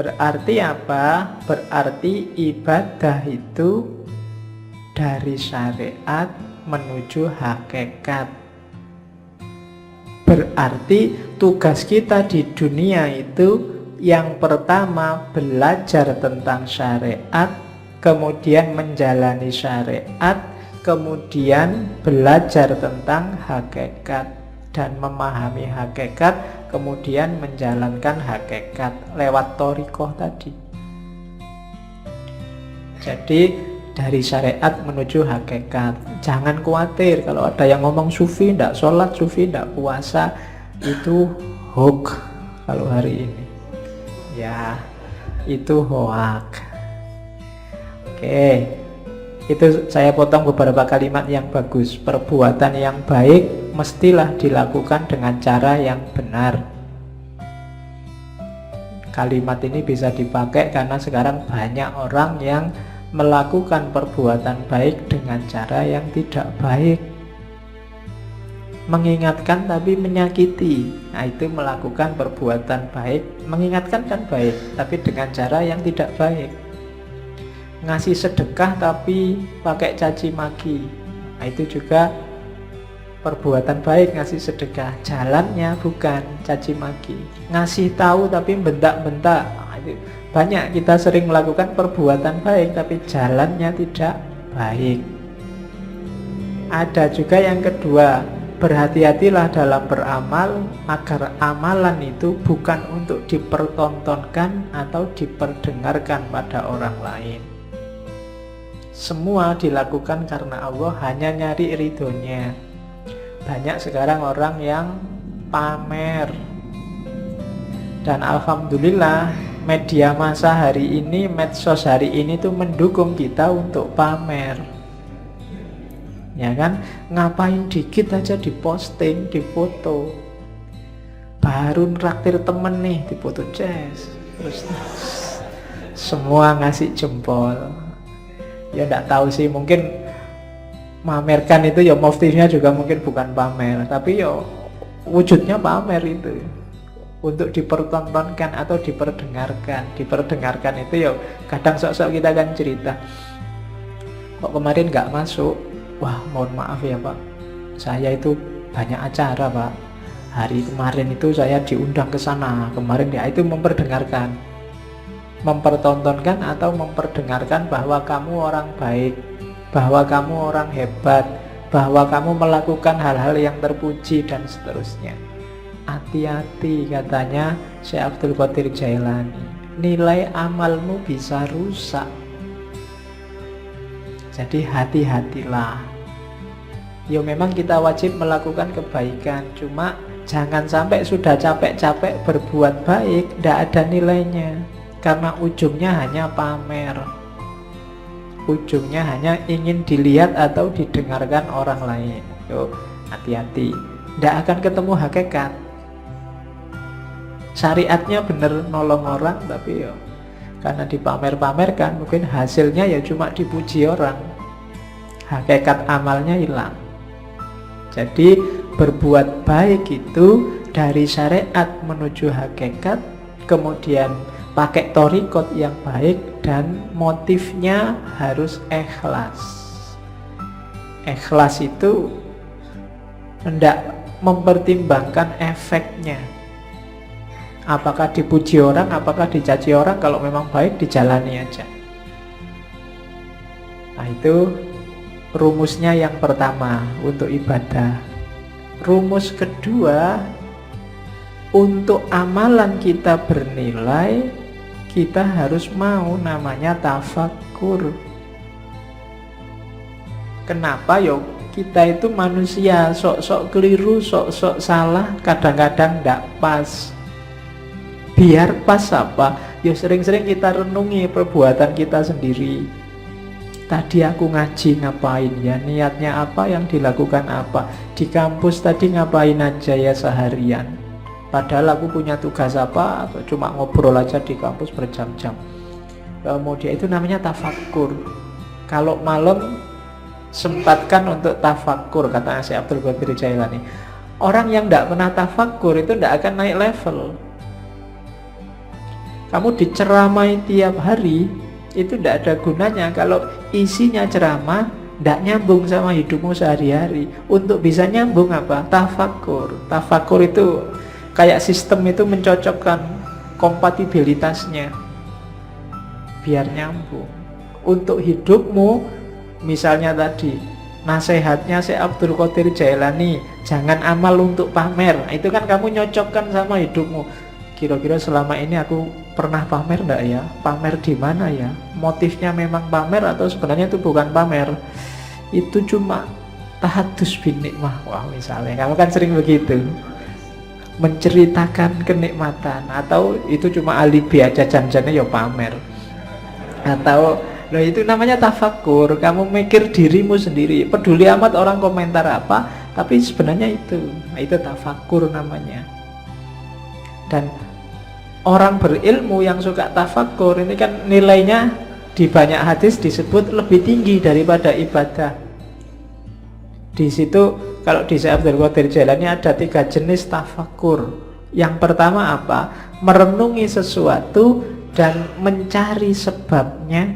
Berarti apa? Berarti ibadah itu dari syariat menuju hakikat. Berarti tugas kita di dunia itu yang pertama belajar tentang syariat, kemudian menjalani syariat, kemudian belajar tentang hakikat dan memahami hakikat, kemudian menjalankan hakikat lewat thariqah tadi. Jadi dari syariat menuju hakikat. Jangan khawatir kalau ada yang ngomong sufi tidak sholat, sufi tidak puasa, itu hoax kalau hari ini. Ya, itu hoax. Oke, itu saya potong beberapa kalimat yang bagus. Perbuatan yang baik mestilah dilakukan dengan cara yang benar. Kalimat ini bisa dipakai karena sekarang banyak orang yang melakukan perbuatan baik dengan cara yang tidak baik. Mengingatkan tapi menyakiti. Nah, itu melakukan perbuatan baik. Mengingatkan kan baik, tapi dengan cara yang tidak baik. Ngasih sedekah tapi pakai caci maki. Nah, itu juga perbuatan baik, ngasih sedekah. Jalannya bukan caci maki. Ngasih tahu tapi bentak-bentak. Nah, itu banyak kita sering melakukan perbuatan baik tapi jalannya tidak baik. Ada juga yang kedua, berhati-hatilah dalam beramal agar amalan itu bukan untuk dipertontonkan atau diperdengarkan pada orang lain. Semua dilakukan karena Allah, hanya nyari ridhonya. Banyak sekarang orang yang pamer. Dan alhamdulillah media massa hari ini, medsos hari ini tuh mendukung kita untuk pamer. Ya kan? Ngapain dikit aja diposting, difoto. Baru traktir temen nih, difoto jazz. Terus semua ngasih jempol. Ya enggak tahu sih, mungkin mamerkan itu ya motifnya juga mungkin bukan pamer, tapi ya wujudnya pamer itu. Untuk dipertontonkan atau diperdengarkan. Diperdengarkan itu ya kadang sok-sok kita kan cerita, kok kemarin nggak masuk. Wah, mohon maaf ya Pak, saya itu banyak acara Pak, hari kemarin itu saya diundang ke sana kemarin. Ya itu memperdengarkan, mempertontonkan atau memperdengarkan bahwa kamu orang baik, bahwa kamu orang hebat, bahwa kamu melakukan hal-hal yang terpuji dan seterusnya. Hati-hati, katanya Syekh Abdul Qadir Jailani, nilai amalmu bisa rusak. Jadi hati-hatilah. Ya memang kita wajib melakukan kebaikan, cuma jangan sampai sudah capek-capek berbuat baik tidak ada nilainya, karena ujungnya hanya pamer. Ujungnya hanya ingin dilihat atau didengarkan orang lain. Yo, hati-hati, tidak akan ketemu hakikat. Syariatnya bener nolong orang, tapi ya karena dipamer-pamerkan, mungkin hasilnya ya cuma dipuji orang, hakikat amalnya hilang. Jadi berbuat baik itu dari syariat menuju hakikat, kemudian pakai thariqat yang baik, dan motifnya harus ikhlas. Ikhlas itu hendak mempertimbangkan efeknya. Apakah dipuji orang, apakah dicaci orang. Kalau memang baik, dijalani aja. Nah, itu rumusnya yang pertama untuk ibadah. Rumus kedua, untuk amalan kita bernilai, kita harus mau namanya tafakkur. Kenapa? Yo, kita itu manusia, sok-sok keliru, sok-sok salah, kadang-kadang tidak pas. Biar pas apa? Ya sering-sering kita renungi perbuatan kita sendiri. Tadi aku ngaji ngapain ya? Niatnya apa? Yang dilakukan apa? Di kampus tadi ngapain aja ya seharian? Padahal aku punya tugas apa? Atau cuma ngobrol aja di kampus berjam-jam. Kemudian itu namanya tafakkur. Kalau malam sempatkan untuk tafakkur, katanya Syekh Abdul Qadir Jailani. Orang yang tidak pernah tafakkur itu tidak akan naik level. Kamu diceramai tiap hari, itu tidak ada gunanya kalau isinya ceramah tidak nyambung sama hidupmu sehari-hari. Untuk bisa nyambung apa? Tafakur. Tafakur itu kayak sistem itu mencocokkan kompatibilitasnya biar nyambung. Untuk hidupmu, misalnya tadi nasihatnya Syekh Abdul Qadir Jailani, jangan amal untuk pamer. Itu kan kamu nyocokkan sama hidupmu. Kira-kira selama ini aku pernah pamer enggak ya? Pamer di mana ya? Motifnya memang pamer atau sebenarnya itu bukan pamer? Itu cuma tahadus bin nikmah. Wah, misalnya kamu kan sering begitu, menceritakan kenikmatan, atau itu cuma alibi aja, janjinya ya pamer. Atau loh, itu namanya tafakur. Kamu mikir dirimu sendiri, peduli amat orang komentar apa, tapi sebenarnya itu tafakur namanya. Dan orang berilmu yang suka tafakur ini kan nilainya di banyak hadis disebut lebih tinggi daripada ibadah. Di situ kalau di Syekh Abdul Qadir Jailani ada 3 jenis tafakur. Yang pertama apa? Merenungi sesuatu dan mencari sebabnya,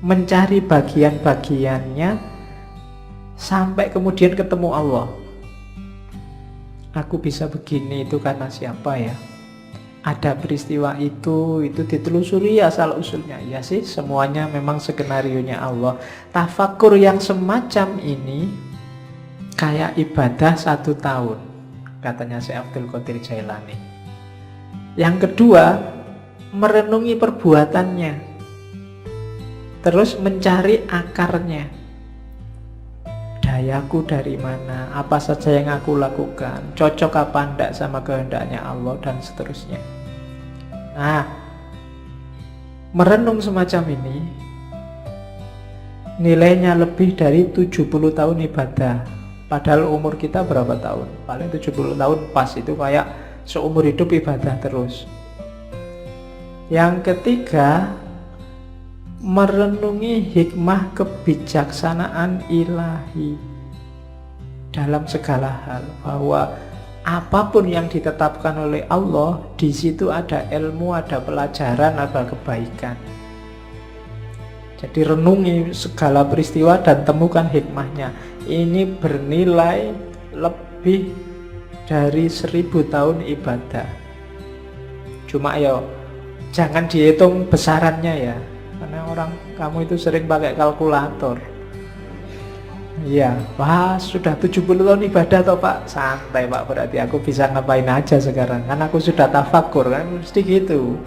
mencari bagian-bagiannya sampai kemudian ketemu Allah. Aku bisa begini itu karena siapa ya? Ada peristiwa itu ditelusuri asal usulnya. Ya sih, semuanya memang skenarionya Allah. Tafakur yang semacam ini kayak ibadah 1 tahun, katanya Syekh Abdul Qadir Jailani. Yang kedua, merenungi perbuatannya, terus mencari akarnya. Dayaku dari mana, apa saja yang aku lakukan, cocok apa enggak sama kehendaknya Allah, dan seterusnya. Nah, merenung semacam ini nilainya lebih dari 70 tahun ibadah. Padahal umur kita berapa tahun? Paling 70 tahun pas, itu kayak seumur hidup ibadah terus. Yang ketiga, merenungi hikmah kebijaksanaan ilahi dalam segala hal, bahwa apapun yang ditetapkan oleh Allah, di situ ada ilmu, ada pelajaran, ada kebaikan. Jadi renungi segala peristiwa dan temukan hikmahnya. Ini bernilai lebih dari 1000 tahun ibadah. Cuma ya jangan dihitung besarannya ya, karena orang kamu itu sering pakai kalkulator. Iya, wah sudah 70 tahun ibadah toh Pak. Santai Pak, berarti aku bisa ngapain aja sekarang, kan aku sudah tafakur, kan mesti gitu.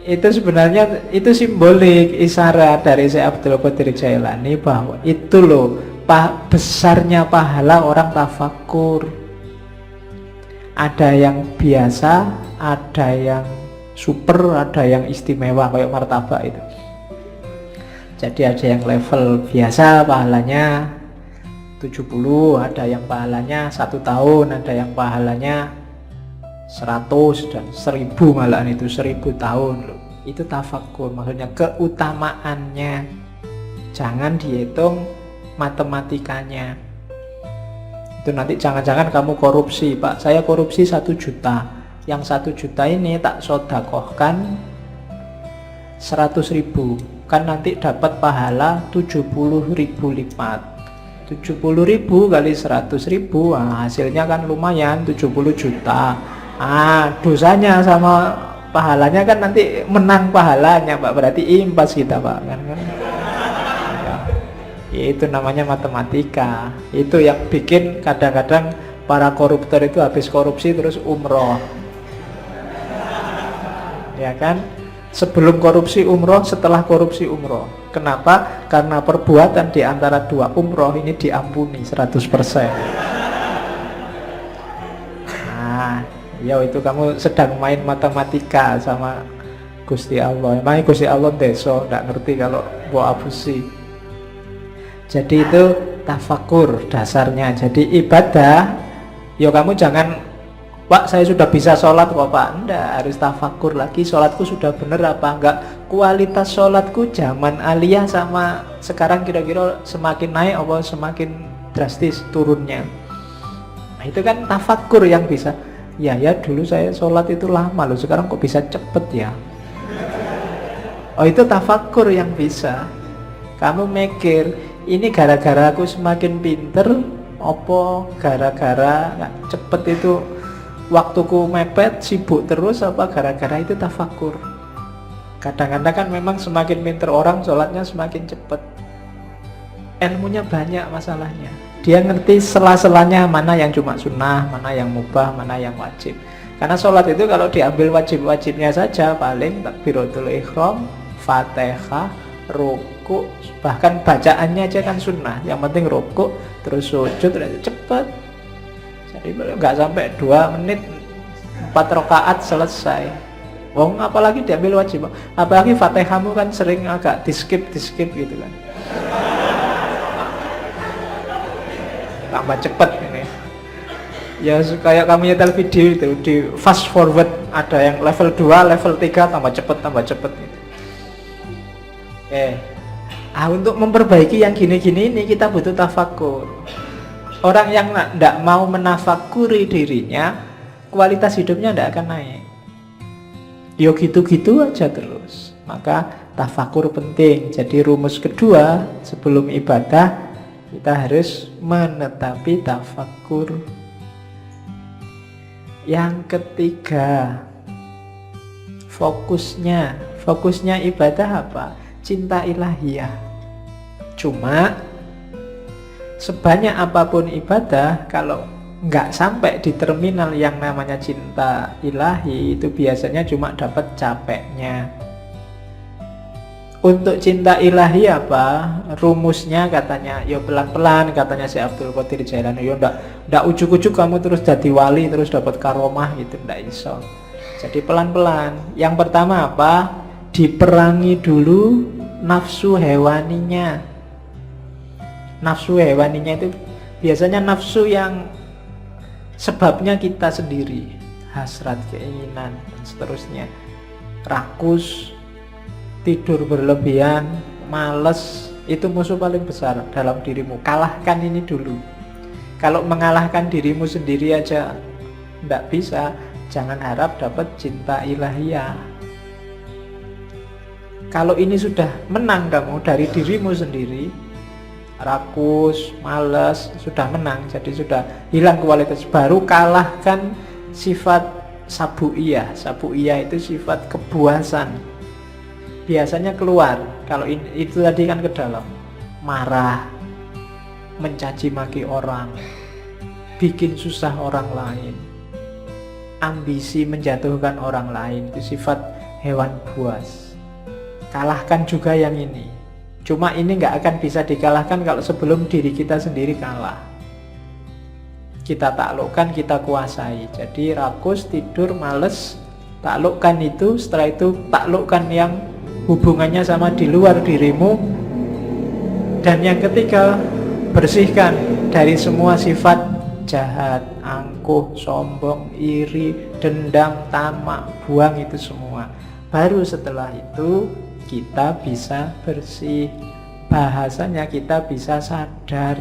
Itu sebenarnya itu simbolik, isyarat dari Syekh Abdul Qadir Jailani bahwa itu loh besarnya pahala orang tafakur. Ada yang biasa, ada yang super, ada yang istimewa kayak martabak itu. Jadi ada yang level biasa pahalanya 70, ada yang pahalanya 1 tahun, ada yang pahalanya 100 dan 1000, malahan itu 1000 tahun loh. Itu tafakur, maksudnya keutamaannya. Jangan dihitung matematikanya. Itu nanti jangan-jangan kamu korupsi, Pak, saya korupsi 1 juta, yang 1 juta ini tak sodakohkan 100.000, kan nanti dapat pahala 70.000 lipat. 70.000 kali 100.000, nah, hasilnya kan lumayan 70 juta. Dosanya sama pahalanya kan nanti menang pahalanya Pak, berarti impas kita Pak, kan? Ya, itu namanya matematika. Itu yang bikin kadang-kadang para koruptor itu habis korupsi terus umroh, ya kan? Sebelum korupsi umroh, setelah korupsi umroh. Kenapa? Karena perbuatan di antara 2 umroh ini diampuni 100%. Ya itu kamu sedang main matematika sama Gusti Allah. Emangnya Gusti Allah deso, tidak ngerti kalau buat abusi. Jadi itu tafakur dasarnya. Jadi ibadah, ya kamu jangan, Pak saya sudah bisa sholat kok Pak. Enggak, harus tafakur lagi, sholatku sudah benar apa enggak. Kualitas sholatku zaman aliyah sama sekarang kira-kira semakin naik apa semakin drastis turunnya. Nah itu kan tafakur yang bisa. Ya dulu saya sholat itu lama loh, sekarang kok bisa cepet ya. Oh, itu tafakur yang bisa. Kamu mikir, ini gara-gara aku semakin pinter, opo gara-gara cepet itu waktuku mepet, sibuk terus, apa gara-gara itu tafakur. Kadang-kadang kan memang semakin pinter orang sholatnya semakin cepet, ilmunya banyak masalahnya. Dia ngerti sela-selanya mana yang cuma sunnah, mana yang mubah, mana yang wajib. Karena sholat itu kalau diambil wajib-wajibnya saja, paling takbiratul ihram, Fatihah, ruku, bahkan bacaannya aja kan sunnah. Yang penting ruku, terus sujud, cepet. Jadi nggak sampai 2 menit 4 rakaat selesai. Wong apalagi diambil wajib, apalagi Fatihahmu kan sering agak di-skip gitu kan. Tambah cepet ini. Ya kayak kamu nyetel video itu di fast forward, ada yang level 2, level 3 tambah cepet gitu. Untuk memperbaiki yang gini-gini ini kita butuh tafakur. Orang yang tidak mau menafakuri dirinya, kualitas hidupnya tidak akan naik. Yo gitu-gitu aja terus. Maka tafakur penting. Jadi rumus kedua sebelum ibadah, kita harus menetapi tafakur. Yang ketiga, fokusnya ibadah apa? Cinta ilahiyah. Cuma sebanyak apapun ibadah, kalau nggak sampai di terminal yang namanya cinta ilahi, itu biasanya cuma dapat capeknya. Untuk cinta ilahi apa? Rumusnya katanya, yo pelan-pelan, katanya si Abdul Qadir Jailani. Yo ndak ujuk-ujuk kamu terus jadi wali terus dapat karomah gitu, ndak iso. Jadi pelan-pelan. Yang pertama apa? Diperangi dulu nafsu hewaninya. Nafsu hewaninya itu biasanya nafsu yang sebabnya kita sendiri, hasrat, keinginan, dan seterusnya. Rakus, tidur berlebihan, males, itu musuh paling besar dalam dirimu. Kalahkan ini dulu. Kalau mengalahkan dirimu sendiri aja tidak bisa, jangan harap dapat cinta ilahiyah. Kalau ini sudah menang kamu dari dirimu sendiri, rakus, males, sudah menang, jadi sudah hilang kualitas, baru kalahkan sifat sabu'iyah. Sabu'iyah itu sifat kebuasan. Biasanya keluar, kalau itu tadi kan ke dalam. Marah, mencaci maki orang, bikin susah orang lain, ambisi menjatuhkan orang lain, itu sifat hewan buas. Kalahkan juga yang ini. Cuma ini nggak akan bisa dikalahkan kalau sebelum diri kita sendiri kalah. Kita taklukkan, kita kuasai. Jadi rakus, tidur, males, taklukkan itu. Setelah itu taklukkan yang hubungannya sama di luar dirimu. Dan yang ketiga, bersihkan dari semua sifat jahat, angkuh, sombong, iri, dendam, tamak. Buang itu semua. Baru setelah itu kita bisa bersih. Bahasanya kita bisa sadar.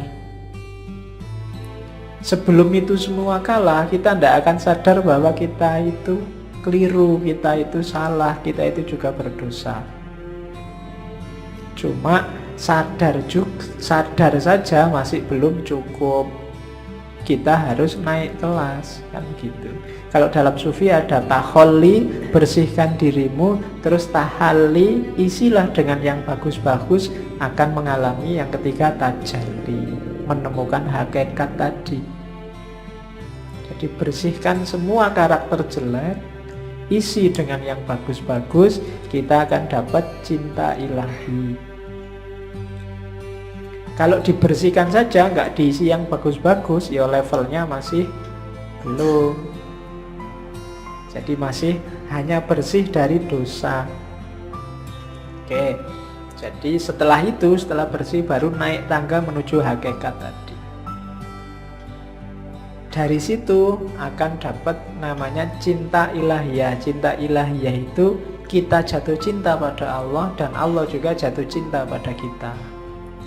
Sebelum itu semua kalah, kita tidak akan sadar bahwa kita itu keliru, kita itu salah, kita itu juga berdosa. Cuma sadar saja masih belum cukup. Kita harus naik kelas, kan gitu. Kalau dalam sufi ada taholli, bersihkan dirimu, terus tahalli, isilah dengan yang bagus-bagus, akan mengalami yang ketiga tajalli, menemukan hakikat tadi. Jadi bersihkan semua karakter jelek, isi dengan yang bagus-bagus, kita akan dapat cinta ilahi. Kalau dibersihkan saja, nggak diisi yang bagus-bagus, ya levelnya masih belum. Jadi masih hanya bersih dari dosa. Oke, jadi setelah itu, setelah bersih, baru naik tangga menuju hakikat tadi. Dari situ akan dapat namanya cinta ilahiyah. Cinta ilahiyah itu kita jatuh cinta pada Allah, dan Allah juga jatuh cinta pada kita.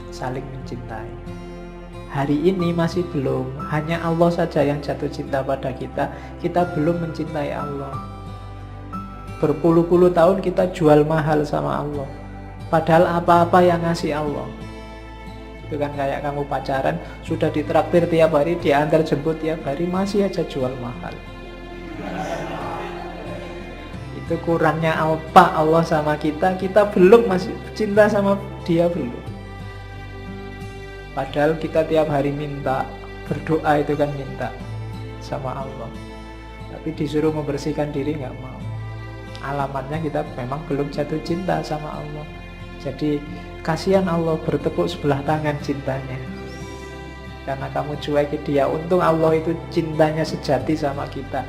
Saling mencintai. Hari ini masih belum. Hanya Allah saja yang jatuh cinta pada kita. Kita belum mencintai Allah. Berpuluh-puluh tahun kita jual mahal sama Allah, padahal apa-apa yang ngasih Allah. Itu kan kayak kamu pacaran, sudah ditraktir tiap hari, diantar jemput tiap hari, masih aja jual mahal. Itu kurangnya apa Allah sama kita. Kita belum masih cinta sama dia, belum. Padahal kita tiap hari minta, berdoa itu kan minta sama Allah, tapi disuruh membersihkan diri nggak mau. Alamatnya kita memang belum jatuh cinta sama Allah. Jadi kasihan Allah, bertepuk sebelah tangan cintanya, karena kamu cuekin dia. Untung Allah itu cintanya sejati sama kita.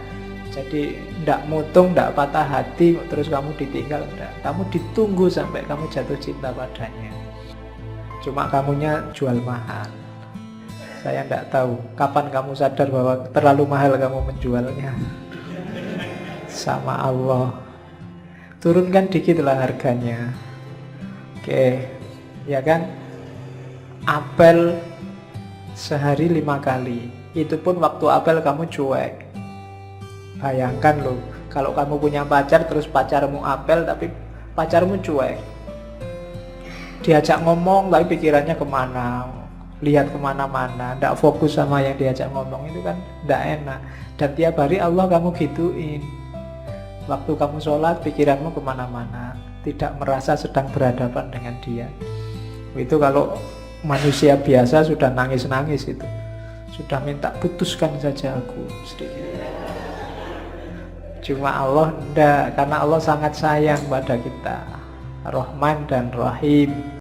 Jadi ndak mutung, ndak patah hati terus kamu ditinggal, ndak. Kamu ditunggu sampai kamu jatuh cinta padanya. Cuma kamunya jual mahal. Saya ndak tahu kapan kamu sadar bahwa terlalu mahal kamu menjualnya sama Allah. Turunkan dikit lah harganya. Oke, ya kan? Apel sehari 5 kali. Itu pun waktu apel kamu cuek. Bayangkan loh, kalau kamu punya pacar terus pacarmu apel tapi pacarmu cuek. Diajak ngomong tapi pikirannya kemana, lihat kemana-mana, tidak fokus sama yang diajak ngomong, itu kan tidak enak. Dan tiap hari Allah kamu gituin. Waktu kamu sholat pikiranmu kemana-mana, tidak merasa sedang berhadapan dengan dia. Itu kalau manusia biasa sudah nangis-nangis, itu sudah minta putuskan saja aku sedikit. Cuma Allah tidak, karena Allah sangat sayang pada kita, Rahman dan Rahim.